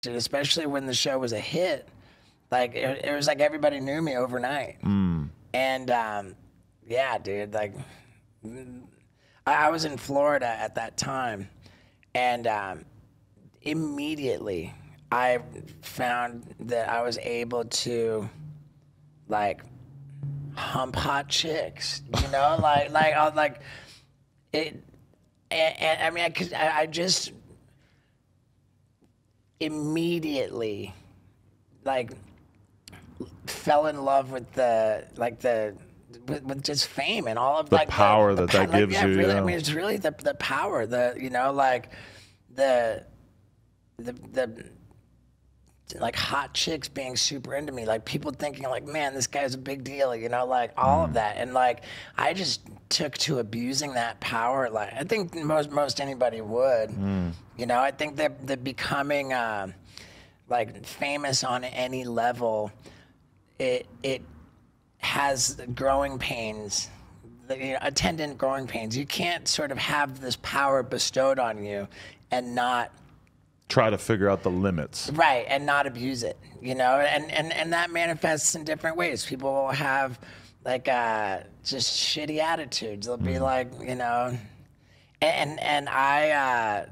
dude, especially when the show was a hit. Like it was like everybody knew me overnight. And yeah, dude, like I was in Florida at that time, and immediately I found that I was able to like hump hot chicks, you know, like it. And I mean, I just immediately like fell in love with with just fame and all of The like power the that gives yeah, you. really, Yeah. I mean, it's really the power, you know, like the like hot chicks being super into me, like people thinking like, man, this guy's a big deal, you know, like all of that. And like I just took to abusing that power. Like I think most anybody would. You know, I think that becoming like famous on any level, it has growing pains, you know, attendant growing pains. You can't sort of have this power bestowed on you and not Try to figure out the limits. right, and not abuse it, you know, and that manifests in different ways. People will have like just shitty attitudes. They'll be like, you know, and I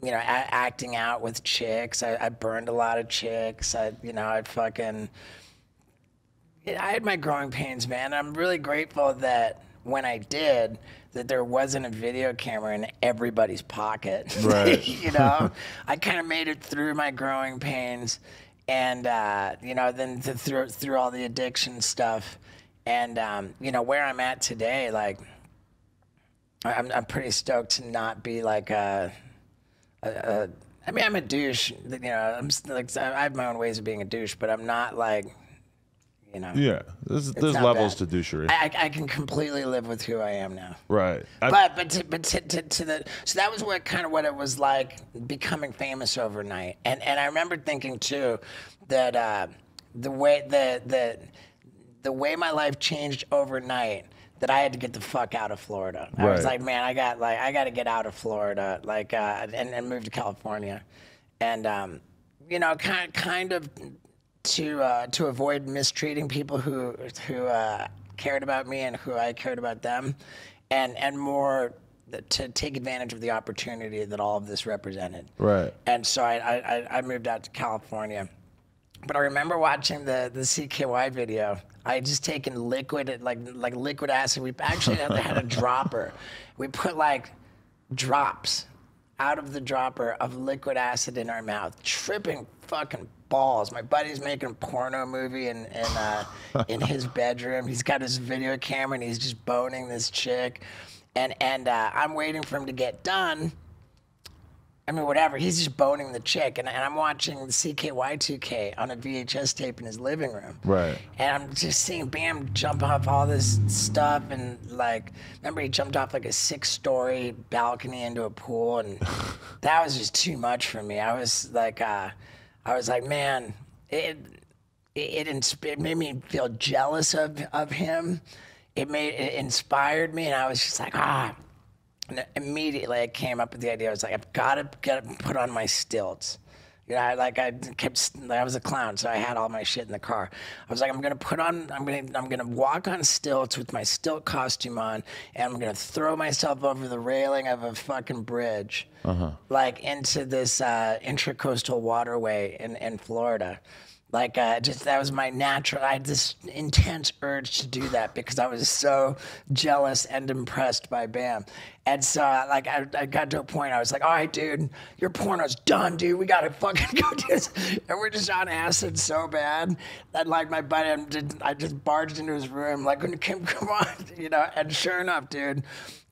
you know, acting out with chicks. I burned a lot of chicks. You know, I had my growing pains, man. I'm really grateful that when I did, that there wasn't a video camera in everybody's pocket. Right. You know, I kind of made it through my growing pains, and you know, then through all the addiction stuff, and you know, where I'm at today, like I'm pretty stoked to not be like I mean, I'm a douche. You know, like I have my own ways of being a douche, but I'm not like, you know. Yeah, there's not levels bad. to douchery. I can completely live with who I am now. Right. But so that was what it was like becoming famous overnight. And I remember thinking too that the way my life changed overnight, that I had to get the fuck out of Florida. I was Right. like, man, I got to get out of Florida, like and move to California, and you know, kind of to avoid mistreating people who cared about me and who I cared about them, and more to take advantage of the opportunity that all of this represented. Right. And so I moved out to California. But I remember watching the CKY video. I had just taken liquid, like liquid acid. We actually had a dropper. We put like drops out of the dropper of liquid acid in our mouth, tripping fucking balls. My buddy's making a porno movie in his bedroom. He's got his video camera and he's just boning this chick, and I'm waiting for him to get done. I mean, whatever. He's just boning the chick, and I'm watching CKY2K on a VHS tape in his living room. Right. And I'm just seeing Bam jump off all this stuff, and like, remember he jumped off like a 6-story balcony into a pool, and that was just too much for me. I was like, man, it made me feel jealous of him. It inspired me, and I was just like, And immediately I came up with the idea. I was like, I've got to put on my stilts. You know, I was a clown, so I had all my shit in the car. I was like, I'm gonna walk on stilts with my stilt costume on, and I'm gonna throw myself over the railing of a fucking bridge, like into this intracoastal waterway in Florida. Like, just that was my natural. I had this intense urge to do that because I was so jealous and impressed by Bam. And so, like, I got to a point. I was like, "All right, dude, your porno's done, dude. We gotta fucking go do this." And we're just on acid so bad that, like, my buddy, I just barged into his room, like, "Come on," you know. And sure enough, dude,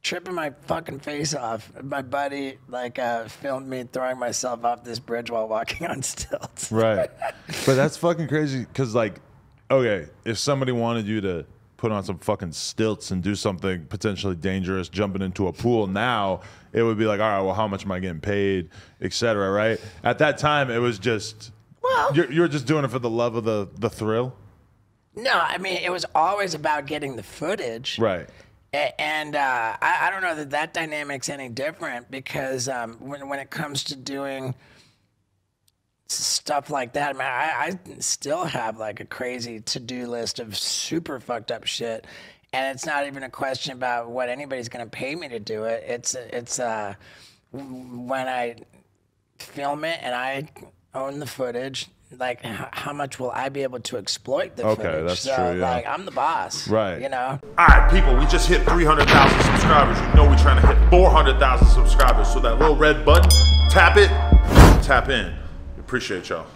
tripping my fucking face off. My buddy like filmed me throwing myself off this bridge while walking on stilts. Right. But that's fucking crazy because, like, okay, if somebody wanted you to put on some fucking stilts and do something potentially dangerous, jumping into a pool now, it would be like, all right, well, how much am I getting paid, et cetera, right? At that time, it was just, Well, you're just doing it for the love of the thrill? no, I mean, it was always about getting the footage. Right. And I don't know that dynamic's any different because when it comes to doing stuff like that. Man, I still have like a crazy to-do list of super fucked up shit. And it's not even a question about what anybody's going to pay me to do it. It's when I film it and I own the footage, like how much will I be able to exploit the footage? Okay, that's so, true, yeah. like, I'm the boss. Right. You know? All right, people, we just hit 300,000 subscribers. You know we're trying to hit 400,000 subscribers. So that little red button, tap it, tap in. We appreciate y'all.